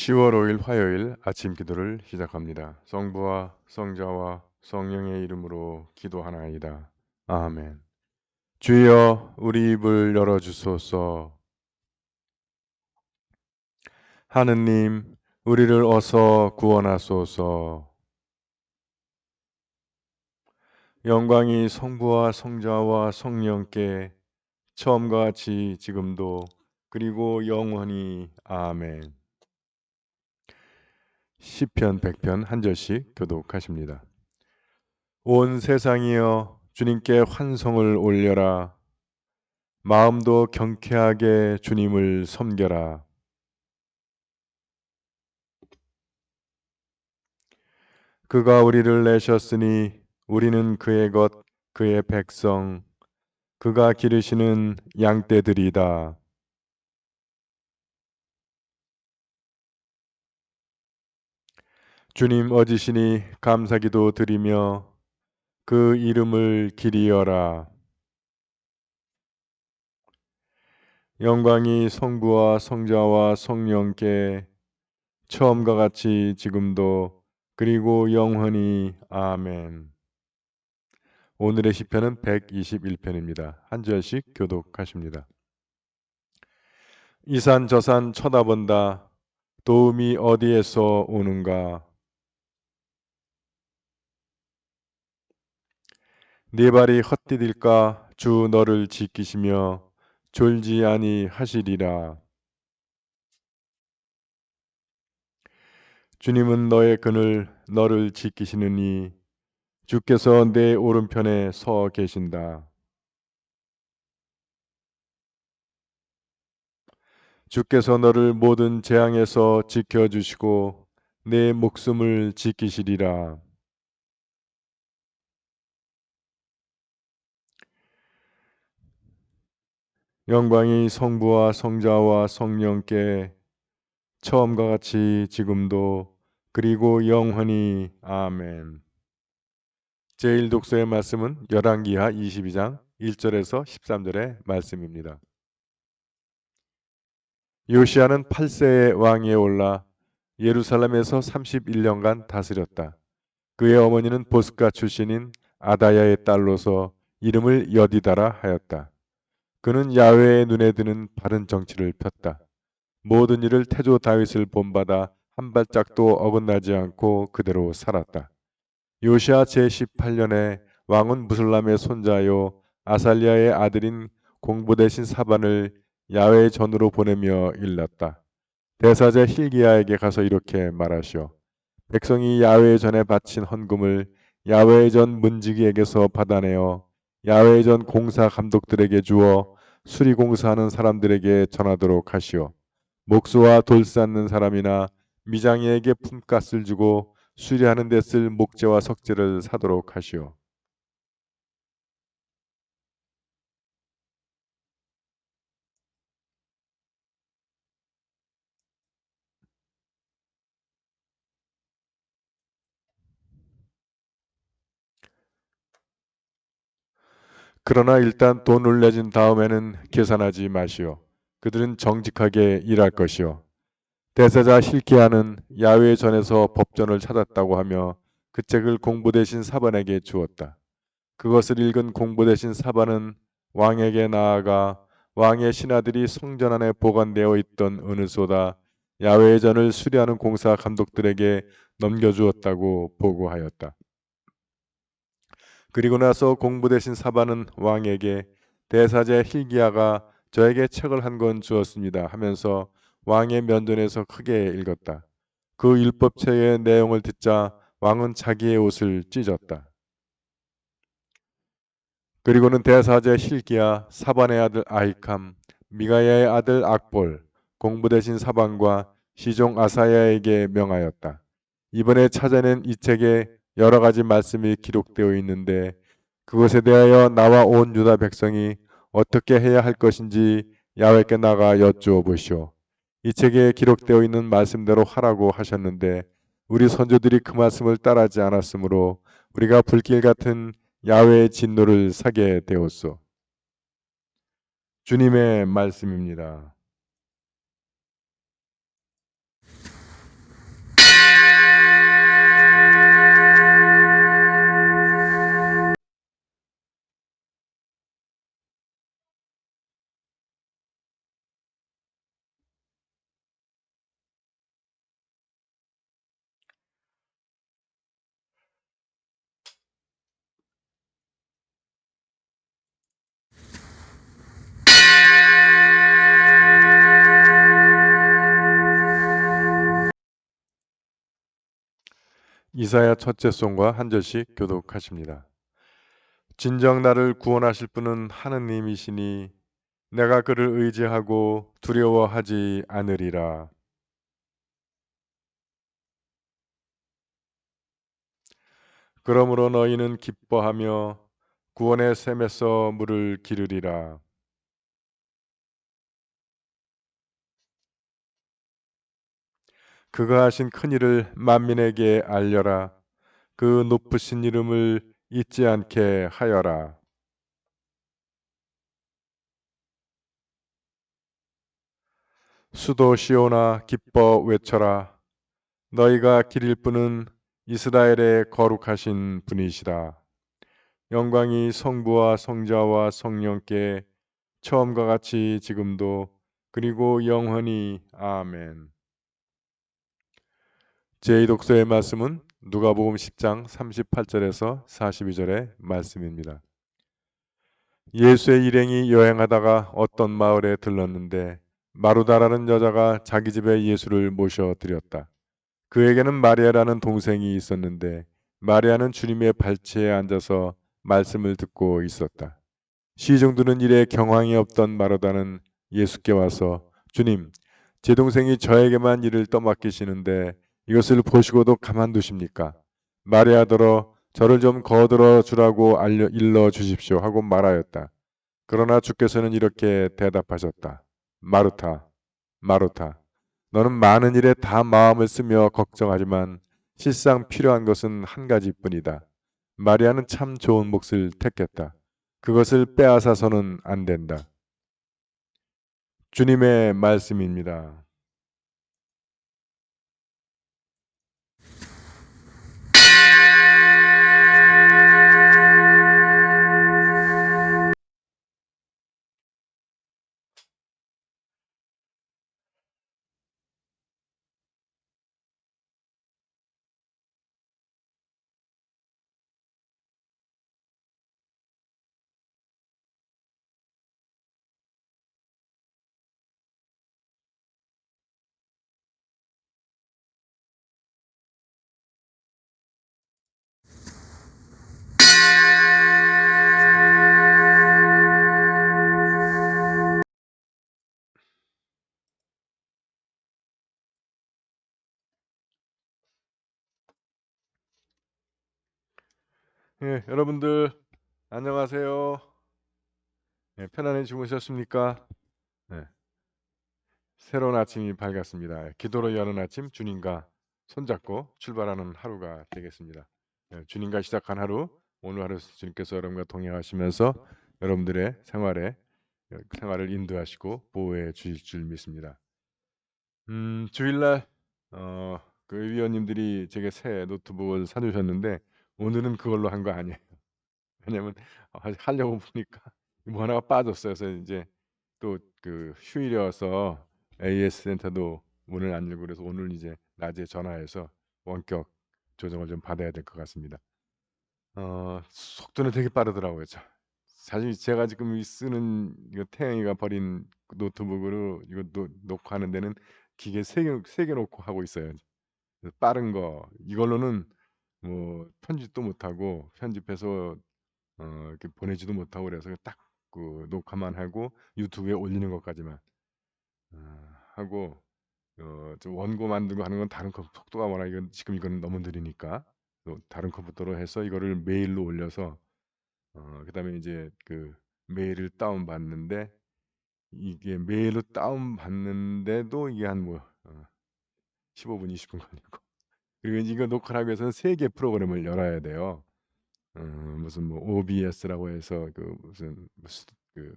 10월 5일 화요일 아침 기도를 시작합니다. 성부와 성자와 성령의 이름으로 기도하나이다. 아멘. 주여 우리 입을 열어주소서. 하느님 우리를 어서 구원하소서. 영광이 성부와 성자와 성령께 처음과 같이 지금도 그리고 영원히 아멘. 시편 100편 한 절씩 교독하십니다. 온 세상이여 주님께 환송을 올려라. 마음도 경쾌하게 주님을 섬겨라. 그가 우리를 내셨으니 우리는 그의 것, 그의 백성, 그가 기르시는 양떼들이다. 주님 얻으시니 감사기도 드리며 그 이름을 기리어라. 영광이 성부와 성자와 성령께 처음과 같이 지금도 그리고 영원히 아멘. 오늘의 시편은 121편입니다. 한 절씩 교독하십니다. 이산 저산 쳐다본다. 도움이 어디에서 오는가? 네 발이 헛디딜까? 주 너를 지키시며 졸지 아니하시리라. 주님은 너의 그늘 너를 지키시느니 주께서 내 오른편에 서 계신다. 주께서 너를 모든 재앙에서 지켜주시고 내 목숨을 지키시리라. 영광이 성부와 성자와 성령께 처음과 같이 지금도 그리고 영원히 아멘. 제1독서의 말씀은 열왕기하 22장 1절에서 13절의 말씀입니다. 요시야는 8세의 왕위에 올라 예루살렘에서 31년간 다스렸다. 그의 어머니는 보스가 출신인 아다야의 딸로서 이름을 여디다라 하였다. 그는 야훼의 눈에 드는 바른 정치를 폈다. 모든 일을 태조 다윗을 본받아 한 발짝도 어긋나지 않고 그대로 살았다. 요시야 제18년에 왕은 무슬람의 손자요 아살리아의 아들인 공보대신 사반을 야훼의 전으로 보내며 일렀다. 대사제 힐기야에게 가서 이렇게 말하시오. 백성이 야훼의 전에 바친 헌금을 야훼의 전 문지기에게서 받아내어 야훼의 전 공사 감독들에게 주어 수리 공사하는 사람들에게 전하도록 하시오. 목수와 돌 쌓는 사람이나 미장이에게 품값을 주고 수리하는 데 쓸 목재와 석재를 사도록 하시오. 그러나 일단 돈을 내준 다음에는 계산하지 마시오. 그들은 정직하게 일할 것이오. 대사자 hilki야는 야훼의 전에서 법전을 찾았다고 하며 그 책을 공보대신 사반에게 주었다. 그것을 읽은 공보대신 사반은 왕에게 나아가 왕의 신하들이 성전 안에 보관되어 있던 은을쏘다 야훼의 전을 수리하는 공사 감독들에게 넘겨주었다고 보고하였다. 그리고 나서 공보대신 사반은 왕에게 대사제 hilki야가 저에게 책을 한 권 주었습니다 하면서 왕의 면전에서 크게 읽었다. 그 율법책의 내용을 듣자 왕은 자기의 옷을 찢었다. 그리고는 대사제 hilki야, 사반의 아들 아히캄, 미가야의 아들 악볼, 공부대신 사반과 시종 아사야에게 명하였다. 이번에 찾아낸 이 책에 여러 가지 말씀이 기록되어 있는데 그것에 대하여 나와 온 유다 백성이 어떻게 해야 할 것인지 야훼께 나가 여쭈어 보시오. 이 책에 기록되어 있는 말씀대로 하라고 하셨는데 우리 선조들이 그 말씀을 따르지 않았으므로 우리가 불길 같은 야훼의 진노를 사게 되었소. 주님의 말씀입니다. 이사야 첫째 송과 한 절씩 교독하십니다. 진정 나를 구원하실 분은 하느님이시니 내가 그를 의지하고 두려워하지 않으리라. 그러므로 너희는 기뻐하며 구원의 샘에서 물을 기르리라. 그가 하신 큰 일을 만민에게 알려라. 그 높으신 이름을 잊지 않게 하여라. 수도 시온아 기뻐 외쳐라. 너희가 기릴 분은 이스라엘의 거룩하신 분이시라. 영광이 성부와 성자와 성령께 처음과 같이 지금도 그리고 영원히 아멘. 제2독서의 말씀은 누가복음 10장 38절에서 42절의 말씀입니다. 예수의 일행이 여행하다가 어떤 마을에 들렀는데 마루다라는 여자가 자기 집에 예수를 모셔 드렸다. 그에게는 마리아라는 동생이 있었는데 마리아는 주님의 발치에 앉아서 말씀을 듣고 있었다. 시중 드는 일에 경황이 없던 마르다는 예수께 와서 주님, 제 동생이 저에게만 일을 떠맡기시는데 이것을 보시고도 가만두십니까? 마리아더러 저를 좀 거들어 주라고 일러 주십시오 하고 말하였다. 그러나 주께서는 이렇게 대답하셨다. 마르타, 마르타, 너는 많은 일에 다 마음을 쓰며 걱정하지만 실상 필요한 것은 한 가지뿐이다. 마리아는 참 좋은 몫을 택했다. 그것을 빼앗아서는 안 된다. 주님의 말씀입니다. 예, 여러분들 안녕하세요. 예, 편안히 주무셨습니까? 예, 새로운 아침이 밝았습니다. 기도로 여는 아침 주님과 손잡고 출발하는 하루가 되겠습니다. 예, 주님과 시작한 하루, 오늘 하루 주님께서 여러분과 동행하시면서 여러분들의 생활을 인도하시고 보호해 주실 줄 믿습니다. 주일날 그 위원님들이 제게 새 노트북을 사주셨는데 오늘은 그걸로 한 거 아니에요. 왜냐면 하려고 보니까 뭐 하나가 빠졌어요. 그래서 이제 또 그 휴일이어서 AS 센터도 문을 안 열고 그래서 오늘 이제 낮에 전화해서 원격 조정을 좀 받아야 될 것 같습니다. 속도는 되게 빠르더라고요. 사실 제가 지금 쓰는 이거 태영이가 버린 노트북으로 이거 놓고 하는 데는 기계 세 개 놓고 하고 있어요. 빠른 거 이걸로는 뭐 편집도 못하고 편집해서 이렇게 보내지도 못하고 그래서 딱 그 녹화만 하고 유튜브에 올리는 것까지만 하고 좀 원고 만들고 하는 건 다른 속도가 워낙 지금 이거는 너무 느리니까 또 다른 컴퓨터로 해서 이거를 메일로 올려서 그다음에 이제 그 메일을 다운 받는데 이게 메일로 다운 받는데도 이게 한 뭐 15분 20분 걸리고 그리고 이거 녹화를 하기 위해서는 3개 프로그램을 열어야 돼요. 무슨 뭐 OBS라고 해서 그 무슨 그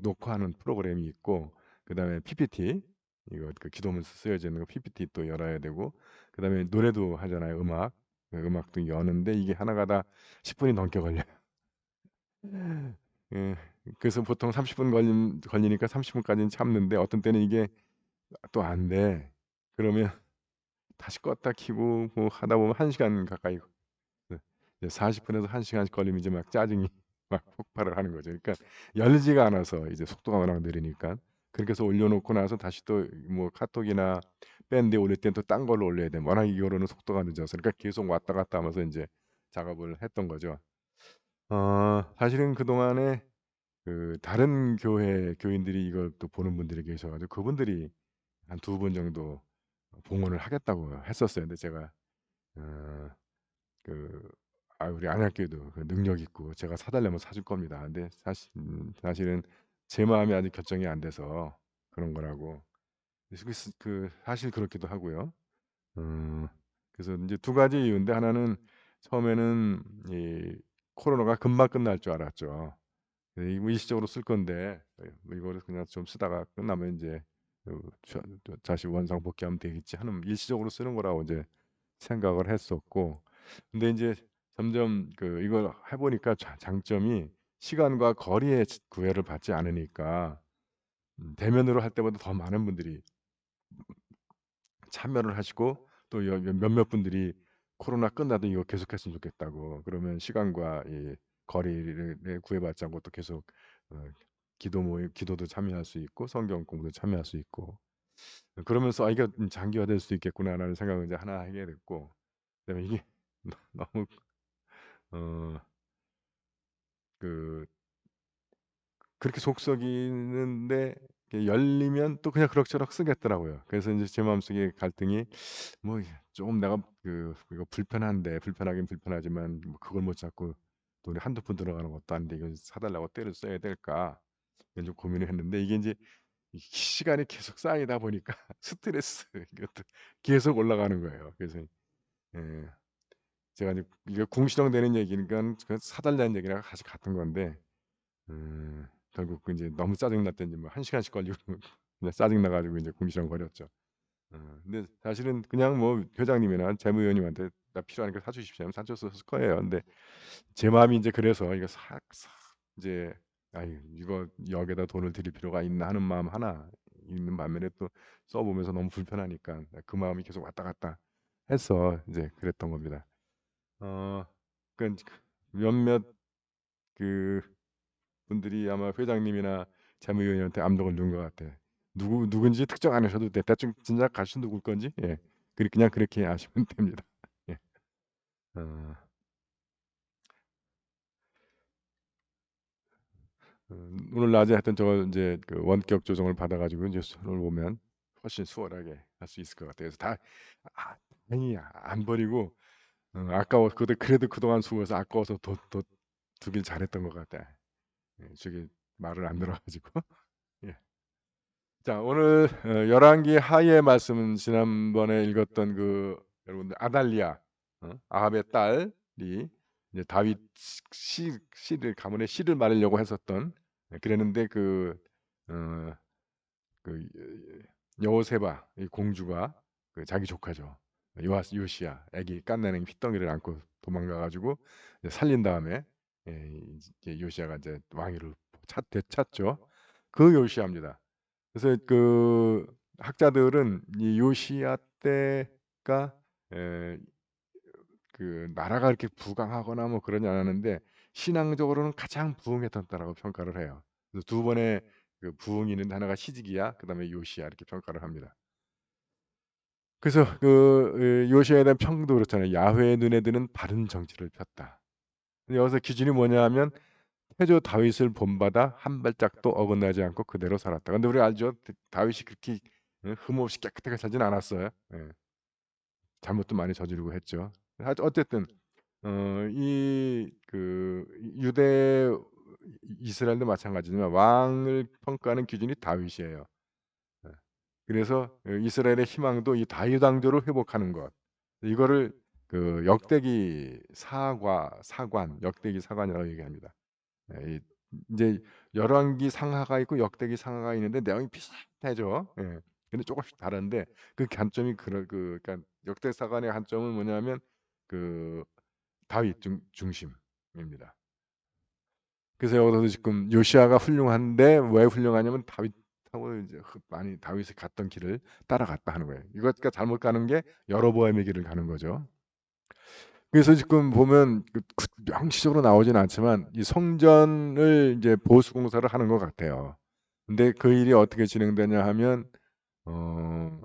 녹화하는 프로그램이 있고 그다음에 PPT 이거 그 기도문서 쓰여지는 거 PPT 또 열어야 되고 그다음에 노래도 하잖아요. 그 음악도 여는데 이게 하나가 다 10분이 넘게 걸려요. 예. 그래서 보통 30분 걸리니까 30분까지는 참는데 어떤 때는 이게 또 안 돼. 그러면 다시 껐다 켜고 뭐 하다 보면 1시간 가까이 네. 이제 40분에서 1시간씩 걸리면 이제 막 짜증이 막 폭발을 하는 거죠. 그러니까 열지가 않아서 이제 속도가 워낙 느리니까. 그렇게 해서 올려놓고 나서 다시 또 뭐 카톡이나 밴드에 올릴 땐 또 딴 걸로 올려야 돼. 워낙 이거로는 속도가 늦어서. 그러니까 계속 왔다 갔다 하면서 이제 작업을 했던 거죠. 사실은 그동안에 그 다른 교회 교인들이 이걸 또 보는 분들이 계셔 가지고 그분들이 한 두 분 정도 봉헌을 하겠다고 했었어요. 근데 제가 어 그 우리 안약교회도 그 능력 있고 제가 사 달라면 사줄 겁니다. 근데 사실은 제 마음이 아직 결정이 안 돼서 그런 거라고. 그래서 사실 그렇기도 하고요. 음 그래서 인제 두 가지 이유인데 하나는 처음에는 이 코로나가 금방 끝날 줄 알았죠. 네, 이거 일시적으로 쓸 건데 이거를 그냥 좀 쓰다가 끝나면 인제 다시 원상복귀하면 되겠지 하는 일시적으로 쓰는 거라고 이제 생각을 했었고, 근데 인제 점점 이걸 해 보니까 장점이 시간과 거리의 구애를 받지 않으니까 대면으로 할 때보다 더 많은 분들이 참여를 하시고 또 몇몇 분들이 코로나 끝나도 이거 계속했으면 좋겠다고, 그러면 시간과 이 거리를 구애받지 않고 또 계속 어 기도도 참여할 수 있고 성경 공부도 참여할 수 있고, 그러면서 '아 이게 장기화될 수 있겠구나.'라는 생각을 이제 하나 하게 됐고, 그다음에 이게 너무 어 그 그렇게 속썩이는데 이게 열리면 또 그냥 그럭저럭 쓰겠더라고요. 그래서 인제 제 마음속에 갈등이 뭐 좀 내가 이거 불편하긴 불편하지만 뭐 그걸 못 잡고 돈이 한두 푼 들어가는 것도 아닌데 이걸 사 달라고 떼를 써야 될까? 이런 좀 고민을 했는데, 이게 인제 이 시간이 계속 쌓이다 보니까 스트레스 이것도 계속 올라가는 거예요. 그래서 예 제가 이제 이게 궁시렁대는 얘기니깐 그 사 달라는 얘기랑 사실 같은 건데 결국 인제 너무 짜증 날 때 인제 뭐 1 시간씩 걸리고 그냥 짜증 나 가지고 인제 궁시렁거렸죠. 근데 사실은 그냥 뭐 회장님이나 재무위원님한테 "나 필요하니까 사 주십시오." 하면 사 줬었을 거예요. 근데 제 마음이 인제 그래서 이거 싹 인제 '아유 이거 여기에다 돈을 들일 필요가 있나.' 하는 마음 하나 있는 반면에 또 써 보면서 너무 불편하니까 그 마음이 계속 왔다 갔다 해서 이제 그랬던 겁니다. 어 그러니까 몇몇 그 분들이 아마 회장님이나 재무위원한테 암독을 누른 것 같아. 누군지 특정 안 하셔도 돼. 대충 짐작가시죠 누굴 건지. 예. 그냥 그렇게 아시면 됩니다. 예. 어. 오늘 낮에 하여튼 저거 인제 원격 조정을 받아 가지고 인제 손을 보면 훨씬 수월하게 할 수 있을 것 같아요. 그래서 아 다행히 안 버리고 아까워 그래도 그동안 수고해서 아까워서 더 두길 잘했던 것 같아. 예. 저기 말을 안 들어 가지고. 예. 자, 오늘 열왕기 하의 말씀은 지난번에 읽었던 여러분들 아달리아 아합의 딸이 이제 다윗 시를 가문의 씨를 말하려고 했었던, 그랬는데 어 그 여호세바 이 공주가 자기 조카죠. 요시야 아기 갓난아기 핏덩이를 안고 도망가 가지고 이제 살린 다음에 이제 요시야가 이제 왕위를 되찾죠. 그 요시야입니다. 그래서 학자들은 이 요시야 때가 에 나라가 이렇게 부강하거나 뭐 그러지 않았는데 신앙적으로는 가장 부흥했던 때라고 평가를 해요. 그래서 두 번의 부흥이 있는데 하나가 시즈기야 그다음에 요시야 이렇게 평가를 합니다. 그래서 요시야에 대한 평도 그렇잖아요. "야훼의 눈에 드는 바른 정치를 폈다." 근데 여기서 기준이 뭐냐 하면 태조 다윗을 본받아 한 발짝도 어긋나지 않고 그대로 살았다. 근데 우리 알죠? 다윗이 그렇게 흠없이 깨끗하게 살진 않았어요. 예. 잘못도 많이 저지르고 했죠. 어쨌든 이 유대 이스라엘도 마찬가지지만 왕을 평가하는 기준이 다윗이에요. 예. 그래서 이스라엘의 희망도 이 다윗 왕조를 회복하는 것. 이거를 역대기 역대기 사관이라고 얘기합니다. 예. 인제 열왕기 상하가 있고 역대기 상하가 있는데 내용이 비슷하죠. 예. 근데 쪼금씩 다른데 그 관점이 그러니까 역대사관의 관점은 뭐냐면 그 다윗 중심입니다. 그래서 여기서도 지금 요시야가 훌륭한데 왜 훌륭하냐면 다윗하고 이제 많이 다윗이 갔던 길을 따라갔다 하는 거예요. 이거 잘못 가는 게 여로보암의 길을 가는 거죠. 그래서 지금 보면 명시적으로 나오진 않지만 이 성전을 이제 보수 공사를 하는 것 같아요. 근데 그 일이 어떻게 진행되냐 하면 어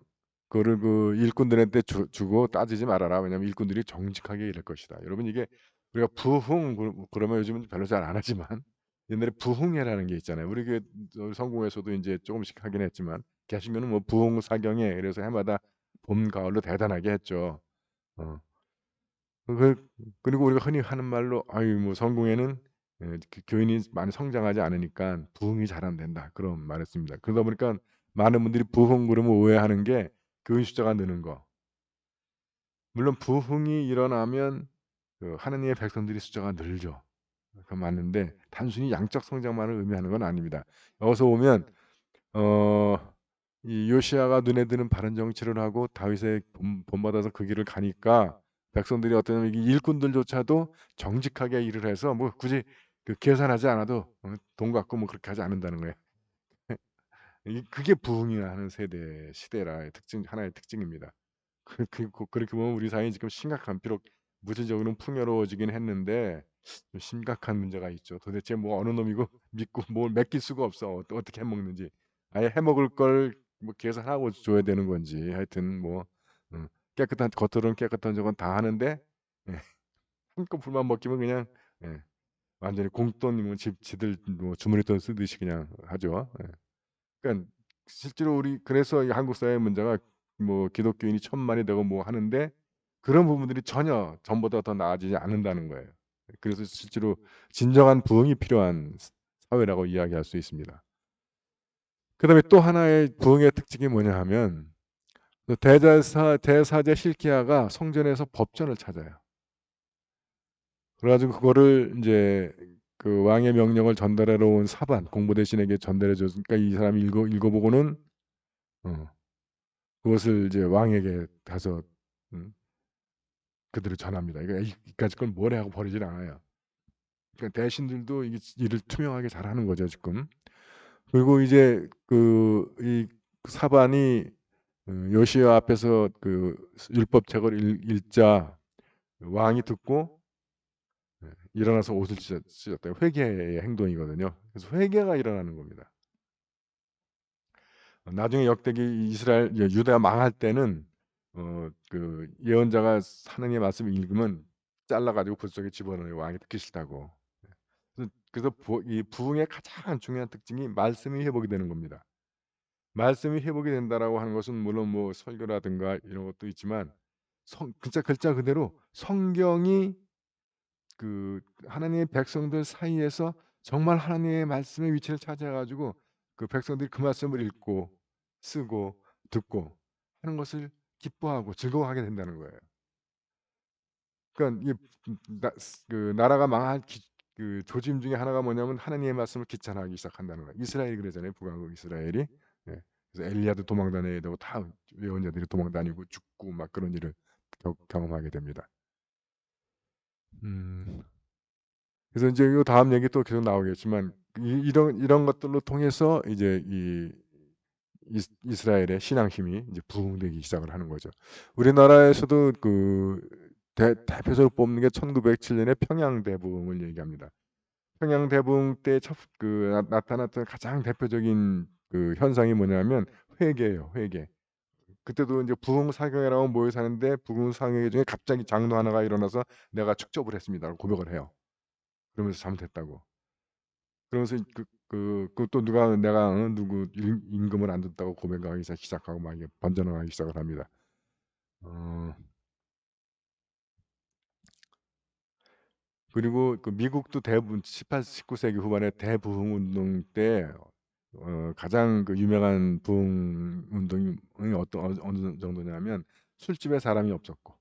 그거를 그 일꾼들한테 주고 따지지 말아라. 왜냐하면 일꾼들이 정직하게 일할 것이다. 여러분 이게 우리가 부흥 그러면 요즘은 별로 잘 안 하지만 옛날에 부흥회라는 게 있잖아요. 우리 그 성공회에서도 이제 조금씩 하긴 했지만 계시면은 뭐 부흥 사경회 그래서 해마다 봄 가을로 대단하게 했죠. 어. 그 그리고 우리가 흔히 하는 말로 아유 뭐 성공회는 그 교인이 많이 성장하지 않으니까 부흥이 잘 안 된다. 그런 말을 씁니다. 그러다 보니까 많은 분들이 부흥 그러면 오해하는 게 교인 숫자가 느는 거. 물론 부흥이 일어나면 그 하느님의 백성들이 숫자가 늘죠. 그건 맞는데 단순히 양적 성장만을 의미하는 건 아닙니다. 여기서 보면 이 요시야가 눈에 드는 바른 정치를 하고 다윗의 본받아서 그 길을 가니까 백성들이 어떤 이 일꾼들조차도 정직하게 일을 해서 뭐 굳이 그 계산하지 않아도 돈 갖고 뭐 그렇게 하지 않는다는 거예요. 그게 부흥이라는 세대 시대라의 특징 하나의 특징입니다. 그렇게 보면 우리 사회는 지금 심각한 비록 물질적으로는 풍요로워지긴 했는데 좀 심각한 문제가 있죠. 도대체 뭐 어느 놈이고 믿고 뭘 맡길 수가 없어. 어떻게 해 먹는지. 아예 해 먹을 걸 뭐 계산하고 줘야 되는 건지. 하여튼 뭐 깨끗한 겉으로는 깨끗한 저건 다 하는데 예, 한껏 불만 먹기면 그냥 예, 완전히 공돈이면 지들 뭐 주머니돈 쓰듯이 그냥 하죠. 예. 그러니까 실제로 우리 그래서 이 한국 사회의 문제가 뭐 기독교인이 1,000만이 되고 뭐 하는데 그런 부분들이 전혀 전보다 더 나아지지 않는다는 거예요. 그래서 실제로 진정한 부흥이 필요한 사회라고 이야기할 수 있습니다. 그다음에 또 하나의 부흥의 특징이 뭐냐 하면 그 대사제 실기야가 성전에서 법전을 찾아요. 그래 가지고 그거를 인제 그 왕의 명령을 전달하러 온 사반 공보 대신에게 전달해 줬으니까 이 사람이 읽어보고는 어 그것을 이제 왕에게 가서 음 그들을 전합니다. 이거 이까짓 건 뭐래 하고 버리질 않아요. 그러니까 대신들도 이게 일을 투명하게 잘하는 거죠 지금. 그리고 이제 그 이 사반이 요시야 앞에서 그 율법책을 읽자 왕이 듣고 일어나서 옷을 찢었다. 회개의 행동이거든요. 그래서 회개가 일어나는 겁니다. 나중에 역대기 이스라엘 유다가 망할 때는 그 예언자가 하나님의 말씀을 읽으면 잘라 가지고 그 속에 집어넣어요. 왕이 듣기 싫다고. 그래서 이 부흥의 가장 중요한 특징이 말씀이 회복이 되는 겁니다. 말씀이 회복이 된다라고 하는 것은 물론 뭐 설교라든가 이런 것도 있지만 진짜 글자 그대로 성경이 그 하나님의 백성들 사이에서 정말 하나님의 말씀의 위치를 차지해 가지고 그 백성들이 그 말씀을 읽고 쓰고 듣고 하는 것을 기뻐하고 즐거워하게 된다는 거예요. 그러니까 이게 그 나라가 망할 그 조짐 중에 하나가 뭐냐면 하나님의 말씀을 귀찮아하기 시작한다는 거예요. 이스라엘이 그러잖아요. 북왕국 이스라엘이. 예. 그래서 엘리야도 도망 다녀야 되고 다 예언자들이 도망 다니고 죽고 막 그런 일을 경험하게 됩니다. 음. 그래서 이제 요 다음 얘기 또 계속 나오겠지만 이런 것들로 통해서 이제 이 이스라엘의 신앙심이 이제 부흥되기 시작을 하는 거죠. 우리나라에서도 그 대표적으로 뽑는 게 1907 년에 평양 대부흥을 얘기합니다. 평양 대부흥 때 나타났던 가장 대표적인 그 현상이 뭐냐면 회개예요, 회개. 그때도 이제 부흥 사경이라고 모여 사는데 부흥 사경 중에 갑자기 장로 하나가 일어나서 "내가 축적을 했습니다."고 고백을 해요. 그러면서 잘못했다고. 그러면서 또 누가 내가 누구 임금을 안 줬다고 고백하기 시작하고 막 이게 번져나가기 시작을 합니다. 어 그리고 그 미국도 대부분 18, 19세기 후반에 대부흥 운동 때 가장 그 유명한 부흥 운동이 어느 정도냐면 술집에 사람이 없었고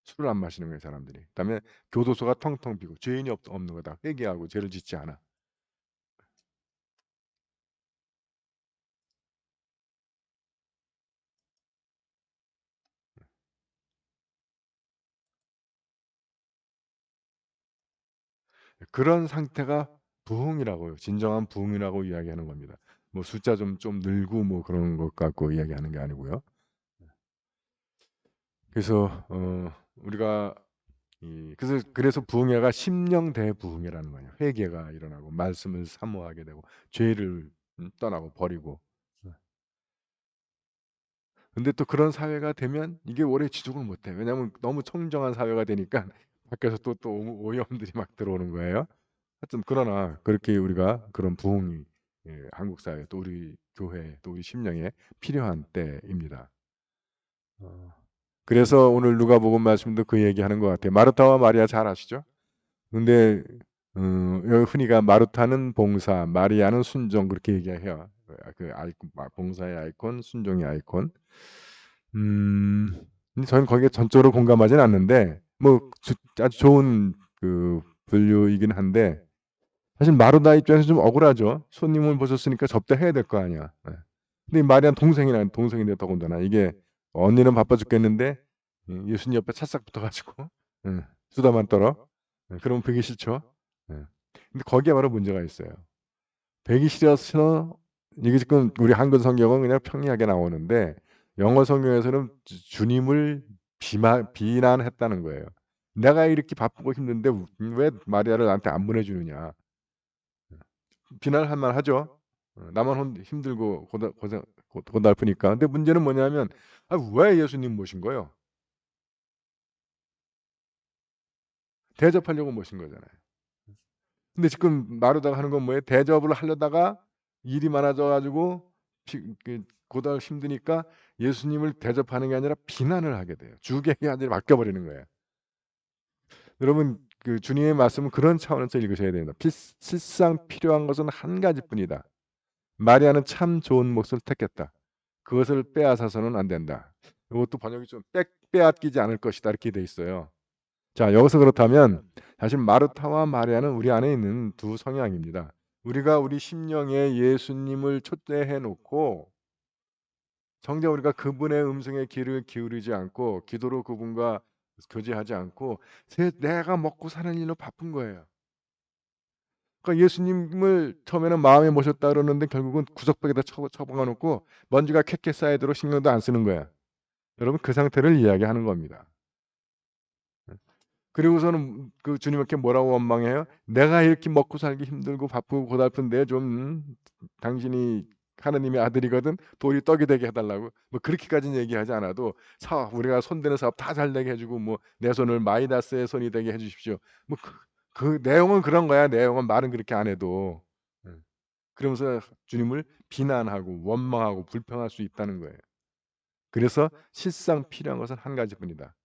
술을 안 마시는 거예요 사람들이. 그다음에 교도소가 텅텅 비고 죄인이 없는 거다. 회개하고 죄를 짓지 않아. 그런 상태가 부흥이라고요. 진정한 부흥이라고 이야기하는 겁니다. 뭐 숫자 좀 늘고 뭐 그런 것 갖고 이야기하는 게 아니고요. 그래서 우리가 그래서 부흥회가 심령 대부흥회라는 거예요. 회개가 일어나고 말씀을 사모하게 되고 죄를 떠나고 버리고 근데 또 그런 사회가 되면 이게 오래 지속을 못해. 왜냐하면 너무 청정한 사회가 되니까 밖에서 또 오염들이 막 들어오는 거예요. 하여튼 그러나 그렇게 우리가 그런 부흥이 한국 사회 또 우리 교회 또 우리 심령에 필요한 때입니다. 어. 그래서 오늘 누가복음 말씀도 그 얘기하는 것 같아요. 마르타와 마리아 잘 아시죠? 근데 여기 흔히가 마르타는 봉사, 마리아는 순종 그렇게 얘기해요. 그 아이콘, 봉사의 아이콘, 순종의 아이콘. 근데 저는 거기에 전적으로 공감하지는 않는데 뭐 아주 좋은 그 분류이긴 한데 사실 마르다 입장에서 좀 억울하죠. 손님을 모셨으니까 접대해야 될 거 아니야. 예. 근데 이 마리아는 동생인데 더군다나 이게 언니는 바빠 죽겠는데 예수님 옆에 찰싹 붙어가지고 수다만 떨어. 그러면 보기 싫죠. 예. 근데 거기에 바로 문제가 있어요. 배기 싫어서 이게 지금 우리 한글 성경은 그냥 평이하게 나오는데 영어 성경에서는 주님을 비난했다는 거예요. 내가 이렇게 바쁘고 힘든데 왜 마리아를 나한테 안 보내주느냐. 비난할 만하죠. 나만 힘들고 고달프니까. 근데 문제는 뭐냐면 왜 예수님 모신 거예요? 대접하려고 모신 거잖아요. 근데 지금 마르다가 하는 건 뭐예요? 대접을 하려다가 일이 많아져 가지고 고달 힘드니까 예수님을 대접하는 게 아니라 비난을 하게 돼요. 주객이 아니라 맡겨 버리는 거예요. 여러분 그 주님의 말씀은 그런 차원에서 읽으셔야 됩니다. 실상 필요한 것은 한 가지뿐이다. 마리아는 참 좋은 몫을 택했다. 그것을 빼앗아서는 안 된다. 이것도 번역이 좀 빼앗기지 않을 것이다 이렇게 돼 있어요. 자, 여기서 그렇다면 사실 마르타와 마리아는 우리 안에 있는 두 성향입니다. 우리가 우리 심령에 예수님을 초대해 놓고 정작 우리가 그분의 음성에 귀를 기울이지 않고 기도로 그분과 교제하지 않고 내가 먹고 사는 일로 바쁜 거예요. 그러니까 예수님을 처음에는 마음에 모셨다 그러는데 결국은 구석벽에다 처박아 놓고 먼지가 캑캑 쌓이도록 신경도 안 쓰는 거야. 여러분 그 상태를 이야기하는 겁니다. 그리고서는 그 주님께 뭐라고 원망해요? "내가 이렇게 먹고 살기 힘들고 바쁘고 고달픈데 좀 당신이 하나님의 아들이거든 돌이 떡이 되게 해 달라고." 뭐 그렇게까지는 얘기하지 않아도 사업 우리가 손대는 사업 다 잘 되게 해 주고 뭐 "내 손을 마이다스의 손이 되게 해 주십시오." 뭐 그 내용은 그런 거야. 내용은 말은 그렇게 안 해도. 예. 그러면서 주님을 비난하고 원망하고 불평할 수 있다는 거예요. 그래서 실상 필요한 것은 한 가지뿐이다.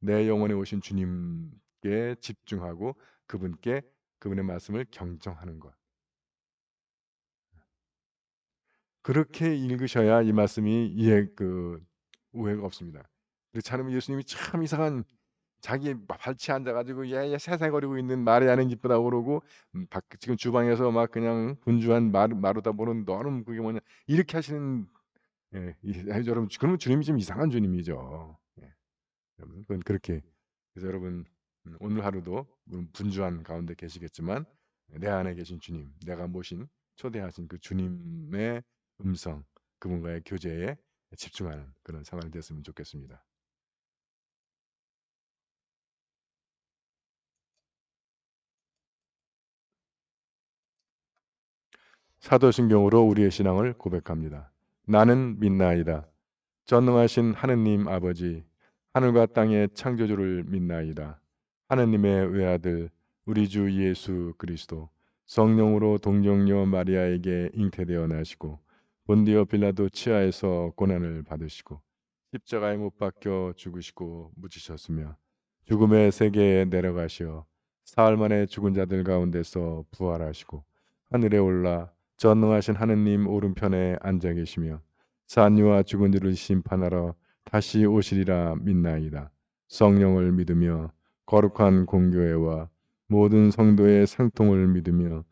내 영혼에 오신 주님께 집중하고 그분께 그분의 말씀을 경청하는 것. 그렇게 읽으셔야 이 말씀이 오해가 없습니다. 그렇지 않으면 예수님이 참 이상한 자기 발치에 앉아 가지고 예예 새새거리고 있는 마리아는 기쁘다고 그러고 지금 주방에서 막 그냥 분주한 마르다 보는 너는 그게 뭐냐 이렇게 하시는 여러분 그러면 주님이 좀 이상한 주님이죠. 예. 여러분 그건 그렇게 그래서 여러분 오늘 하루도 물론 분주한 가운데 계시겠지만 내 안에 계신 주님, 내가 모신 초대하신 그 주님의 음성, 그분과의 교제에 집중하는 그런 생활이 됐으면 좋겠습니다. 사도신경으로 우리의 신앙을 고백합니다. 나는 믿나이다. 전능하신 하느님 아버지, 하늘과 땅의 창조주를 믿나이다. 하느님의 외아들, 우리 주 예수 그리스도, 성령으로 동정녀 마리아에게 잉태되어 나시고, 본디오 빌라도 치하에서 고난을 받으시고, 십자가에 못 박혀 죽으시고 묻히셨으며, 죽음의 세계에 내려가시어 사흘 만에 죽은 자들 가운데서 부활하시고, 하늘에 올라 전능하신 하느님 오른편에 앉아 계시며, 산유와 죽은 이를 심판하러 다시 오시리라 믿나이다. 성령을 믿으며 거룩한 공교회와 모든 성도의 상통을 믿으며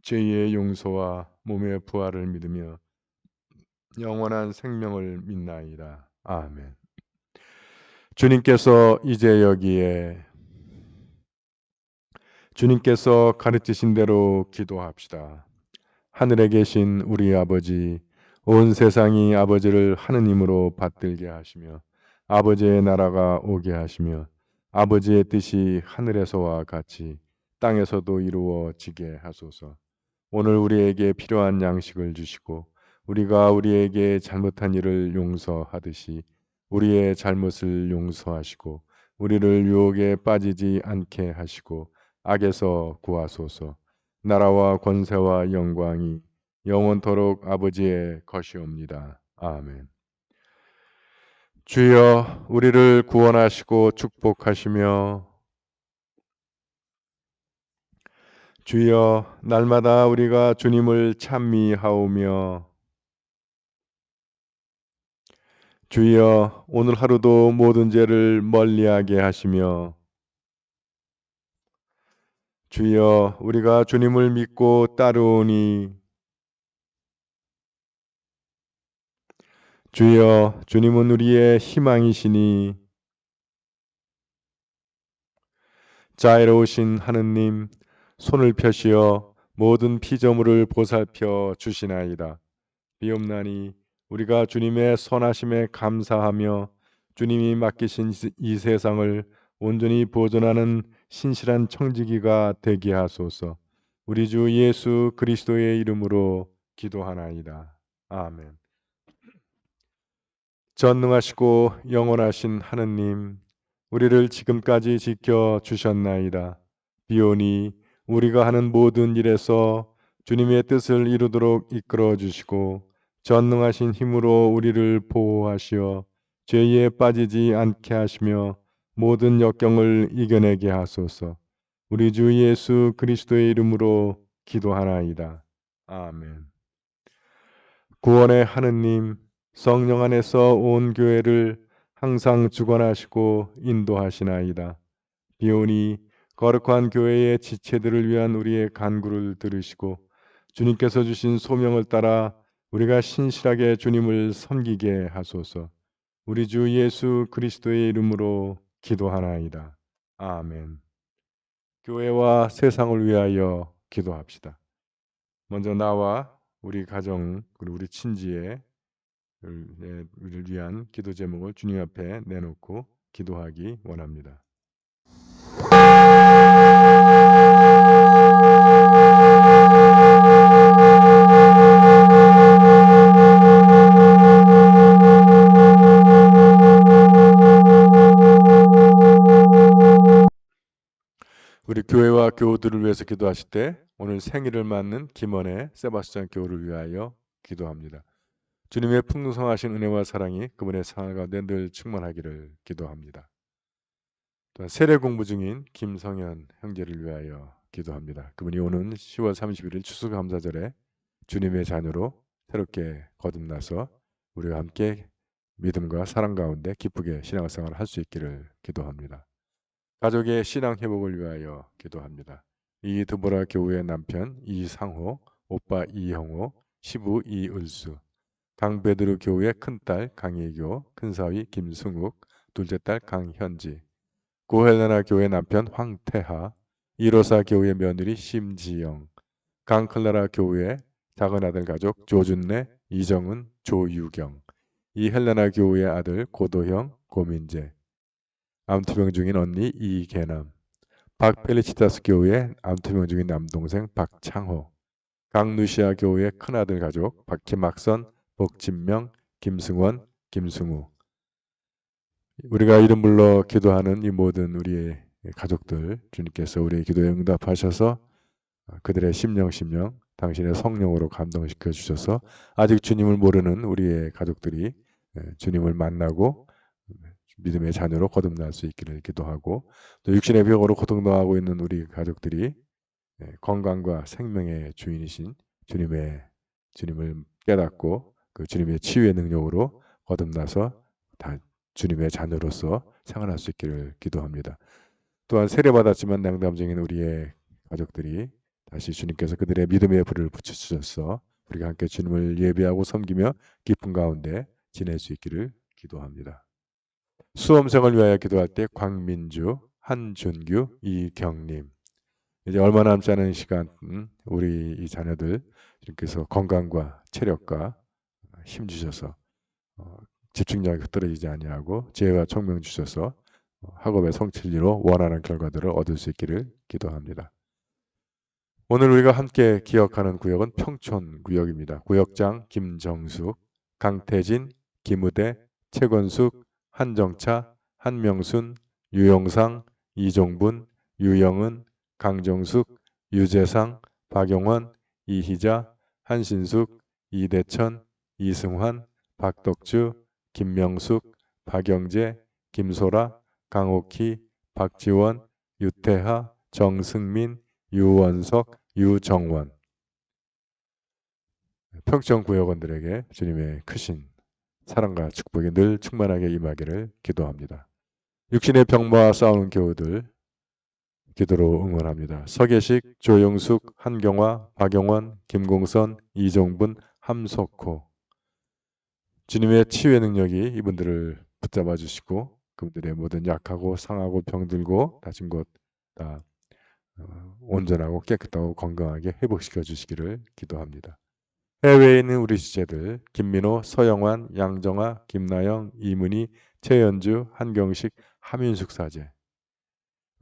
죄의 용서와 몸의 부활을 믿으며 영원한 생명을 믿나이다. 아멘. 주님께서 이제 여기에 주님께서 가르치신 대로 기도합시다. 하늘에 계신 우리 아버지, 온 세상이 아버지를 하느님으로 받들게 하시며 아버지의 나라가 오게 하시며 아버지의 뜻이 하늘에서와 같이 땅에서도 이루어지게 하소서. 오늘 우리에게 필요한 양식을 주시고 우리가 우리에게 잘못한 일을 용서하듯이 우리의 잘못을 용서하시고 우리를 유혹에 빠지지 않게 하시고 악에서 구하소서. 나라와 권세와 영광이 영원토록 아버지의 것이옵니다. 아멘. 주여 우리를 구원하시고 축복하시며 주여 날마다 우리가 주님을 찬미하오며 주여 오늘 하루도 모든 죄를 멀리하게 하시며 주여 우리가 주님을 믿고 따르오니 주여 주님은 우리의 희망이시니 자애로우신 하느님 손을 펴시어 모든 피조물을 보살펴 주시나이다. 비옵나니 우리가 주님의 선하심에 감사하며 주님이 맡기신 이 세상을 온전히 보존하는 신실한 청지기가 되게 하소서. 우리 주 예수 그리스도의 이름으로 기도하나이다. 아멘. 전능하시고 영원하신 하느님, 우리를 지금까지 지켜 주셨나이다. 비오니 우리가 하는 모든 일에서 주님의 뜻을 이루도록 이끌어 주시고 전능하신 힘으로 우리를 보호하시어 죄에 빠지지 않게 하시며 모든 역경을 이겨내게 하소서. 우리 주 예수 그리스도의 이름으로 기도하나이다. 아멘. 구원의 하느님, 성령 안에서 온 교회를 항상 주관하시고 인도하시나이다. 비오니 거룩한 교회의 지체들을 위한 우리의 간구를 들으시고 주님께서 주신 소명을 따라 우리가 신실하게 주님을 섬기게 하소서. 우리 주 예수 그리스도의 이름으로 기도하나이다. 아멘. 교회와 세상을 위하여 기도합시다. 먼저 나와 우리 가정 그리고 우리 친지의 우리를 위한 기도 제목을 주님 앞에 내놓고 기도하기 원합니다. 우리 교회와 교우들을 위해서 기도하실 때 오늘 생일을 맞는 김원의 세바스찬 교우를 위하여 기도합니다. 주님의 풍성하신 은혜와 사랑이 그분의 생활 가운데 늘 충만하기를 기도합니다. 또한 세례 공부 중인 김성현 형제를 위하여 기도합니다. 그분이 오는 10월 31일 추수감사절에 주님의 자녀로 새롭게 거듭나서 우리와 함께 믿음과 사랑 가운데 기쁘게 신앙생활을 할 수 있기를 기도합니다. 가족의 신앙 회복을 위하여 기도합니다. 이드보라 교우의 남편 이상호, 오빠 이형호, 시부 이을수, 강베드로 교우의 큰딸 강예교, 큰사위 김승욱, 둘째 딸 강현지, 고헬레나 교우의 남편 황태하, 이로사 교우의 며느리 심지영, 강클라라 교우의 작은 아들 가족 조준래, 이정은, 조유경, 이헬레나 교우의 아들 고도형, 고민재, 암투병 중인 언니 이계남, 박펠리치타스 교우의 암투병 중인 남동생 박창호, 강루시아 교우의 큰아들 가족 박김학선, 복진명, 김승원, 김승우. 우리가 이름 불러 기도하는 이 모든 우리의 가족들 주님께서 우리의 기도에 응답하셔서 그들의 심령 당신의 성령으로 감동시켜 주셔서 아직 주님을 모르는 우리의 가족들이 주님을 만나고 믿음의 자녀로 거듭날 수 있기를 기도하고 또 육신의 병으로 고통당하고 있는 우리 가족들이 건강과 생명의 주인이신 주님을 깨닫고 그 주님의 치유의 능력으로 거듭나서 다 주님의 자녀로서 생활할 수 있기를 기도합니다. 또한 세례받았지만 냉담중인 우리의 가족들이 다시 주님께서 그들의 믿음의 불을 붙여주셔서 우리가 함께 주님을 예배하고 섬기며 기쁨 가운데 지낼 수 있기를 기도합니다. 수험생을 위하여 기도할 때 광민주, 한준규, 이경림. 이제 얼마 남지 않은 시간 우리 이 자녀들 주님께서 건강과 체력과 힘 주셔서 집중력이 흐트러지지 아니하고 지혜와 총명 주셔서 학업의 성취로 원하는 결과들을 얻을 수 있기를 기도합니다. 오늘 우리가 함께 기억하는 구역은 평촌구역입니다. 구역장 김정숙, 강태진, 김우대, 최건숙, 한정차, 한명순, 유영상, 이종분, 유영은, 강정숙, 유재상, 박용원, 이희자, 한신숙, 이대천, 이승환, 박덕주, 김명숙, 박영재, 김소라, 강옥희, 박지원, 유태하, 정승민, 유원석, 유정원. 평촌구역원들에게 주님의 크신 사랑과 축복이 늘 충만하게 임하기를 기도합니다. 육신의 병마와 싸우는 교우들 기도로 응원합니다. 서계식, 조영숙, 한경화, 박영원, 김공선, 이종분, 함석호. 주님의 치유의 능력이 이분들을 붙잡아 주시고 그분들의 모든 약하고 상하고 병들고 다친 곳 다 온전하고 깨끗하고 건강하게 회복시켜 주시기를 기도합니다. 해외에 있는 우리 지체들 김민호, 서영환, 양정아, 김나영, 이문희, 최연주, 한경식, 함윤숙 사제,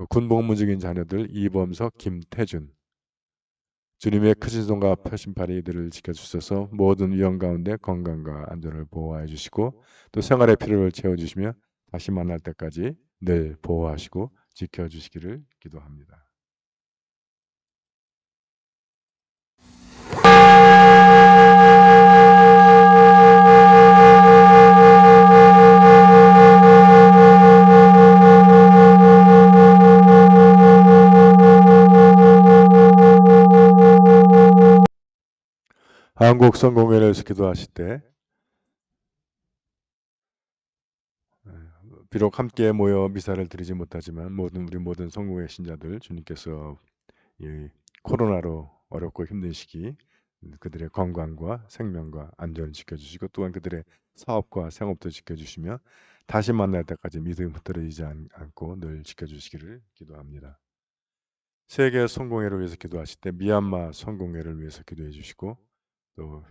군복무 중인 자녀들 이범석, 김태준, 주님의 크신 손과 펴신 팔이 이들을 지켜주셔서 모든 위험 가운데 건강과 안전을 보호해 주시고 또 생활의 필요를 채워주시며 다시 만날 때까지 늘 보호하시고 지켜주시기를 기도합니다. 한국 성공회를 기도하실 때 비록 함께 모여 미사를 드리지 못하지만 우리 모든 성공회 신자들 주님께서 이 코로나로 어렵고 힘든 시기 그들의 건강과 생명과 안전을 지켜주시고 또한 그들의 사업과 생업도 지켜주시며 다시 만날 때까지 믿음 흐트러지지 않고 늘 지켜주시기를 기도합니다. 세계 성공회를 위해서 기도하실 때 미얀마 성공회를 위해서 기도해 주시고 또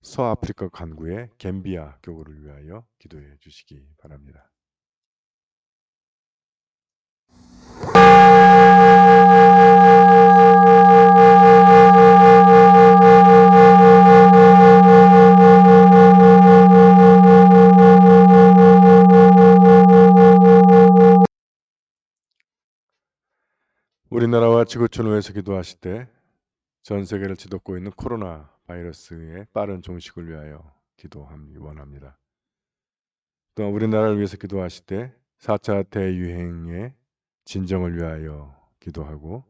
서아프리카 간구의 갬비아 교구를 위하여 기도해 주시기 바랍니다. 우리나라와 지구촌을 위해서 기도하실 때 전 세계를 뒤덮고 있는 코로나 바이러스의 빠른 종식을 위하여 기도하기 원합니다. 또 우리나라를 위해서 기도하실 때 4차 대유행의 진정을 위하여 기도하고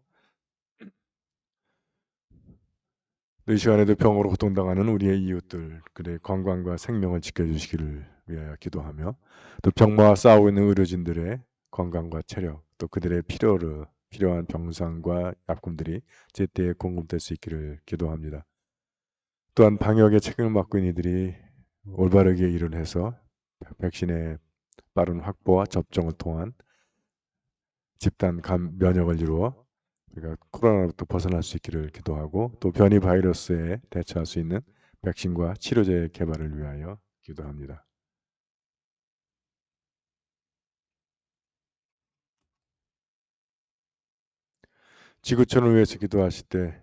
이 시간에도 병으로 고통당하는 우리의 이웃들 그들의 건강과 생명을 지켜주시기를 위하여 기도하며 또 병마와 싸우고 있는 의료진들의 건강과 체력 또 그들의 필요한 병상과 약품들이 제때에 공급될 수 있기를 기도합니다. 또한 방역의 책임을 맡고 있는 이들이 올바르게 일을 해서 백신의 빠른 확보와 접종을 통한 집단 면역을 이루어 우리가 코로나로부터 벗어날 수 있기를 기도하고 또 변이 바이러스에 대처할 수 있는 백신과 치료제 개발을 위하여 기도합니다. 지구촌을 위해서 기도하실 때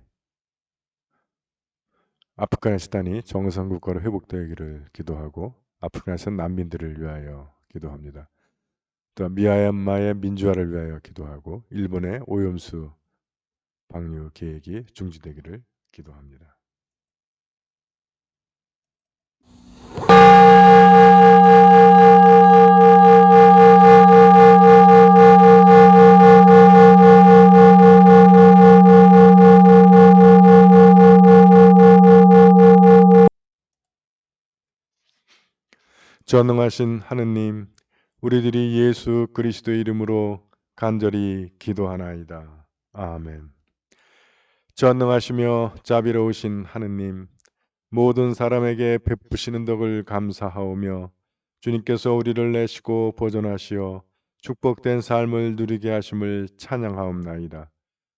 아프가니스탄이 정상 국가로 회복되기를 기도하고 아프가니스탄 난민들을 위하여 기도합니다. 또 미얀마의 민주화를 위하여 기도하고 일본의 오염수 방류 계획이 중지되기를 기도합니다. 전능하신 하느님, 우리들이 예수 그리스도의 이름으로 간절히 기도하나이다. 아멘. 전능하시며 자비로우신 하느님, 모든 사람에게 베푸시는 덕을 감사하오며 주님께서 우리를 내시고 보존하시어 축복된 삶을 누리게 하심을 찬양하옵나이다.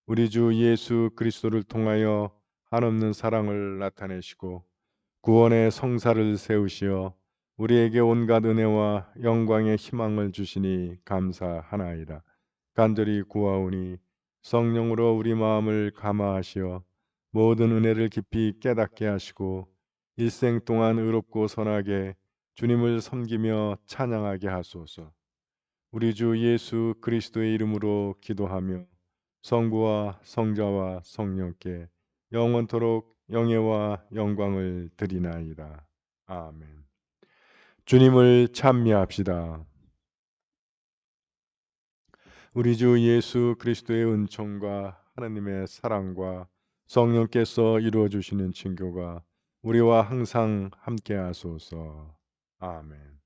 우리 주 예수 그리스도를 통하여 한없는 사랑을 나타내시고 구원의 성사를 세우시어 우리에게 온갖 은혜와 영광의 희망을 주시니 감사하나이다. 간절히 구하오니 성령으로 우리 마음을 감화하시어 모든 은혜를 깊이 깨닫게 하시고 일생 동안 의롭고 선하게 주님을 섬기며 찬양하게 하소서. 우리 주 예수 그리스도의 이름으로 기도하며 성부와 성자와 성령께 영원토록 영예와 영광을 드리나이다. 아멘. 주님을 찬미합시다. 우리 주 예수 그리스도의 은총과 하나님의 사랑과 성령께서 이루어 주시는 친교가 우리와 항상 함께 하소서. 아멘.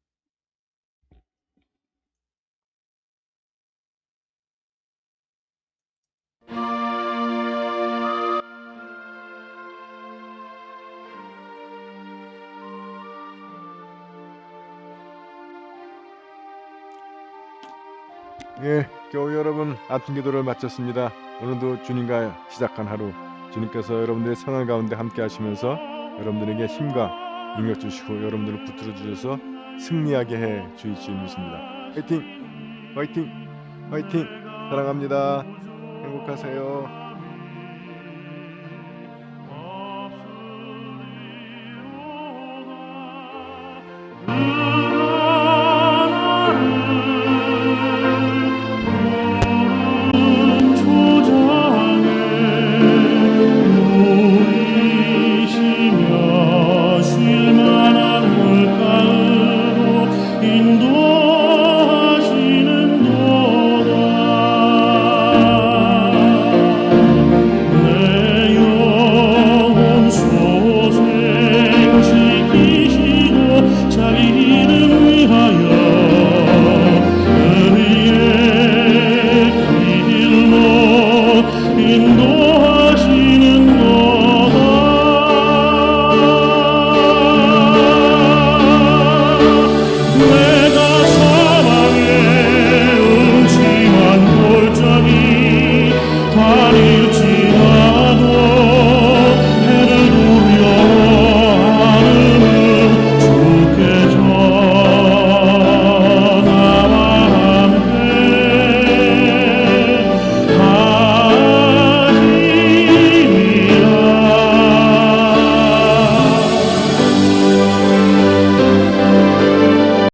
예, 교우 여러분, 아침 기도를 마쳤습니다. 오늘도 주님과 시작한 하루, 주님께서 여러분들의 생활 가운데 함께 하시면서 여러분들에게 힘과 능력 주시고 여러분들을 붙들어 주셔서 승리하게 해 주실 줄 믿습니다. 화이팅! 화이팅! 화이팅! 사랑합니다. 행복하세요. 자기 이름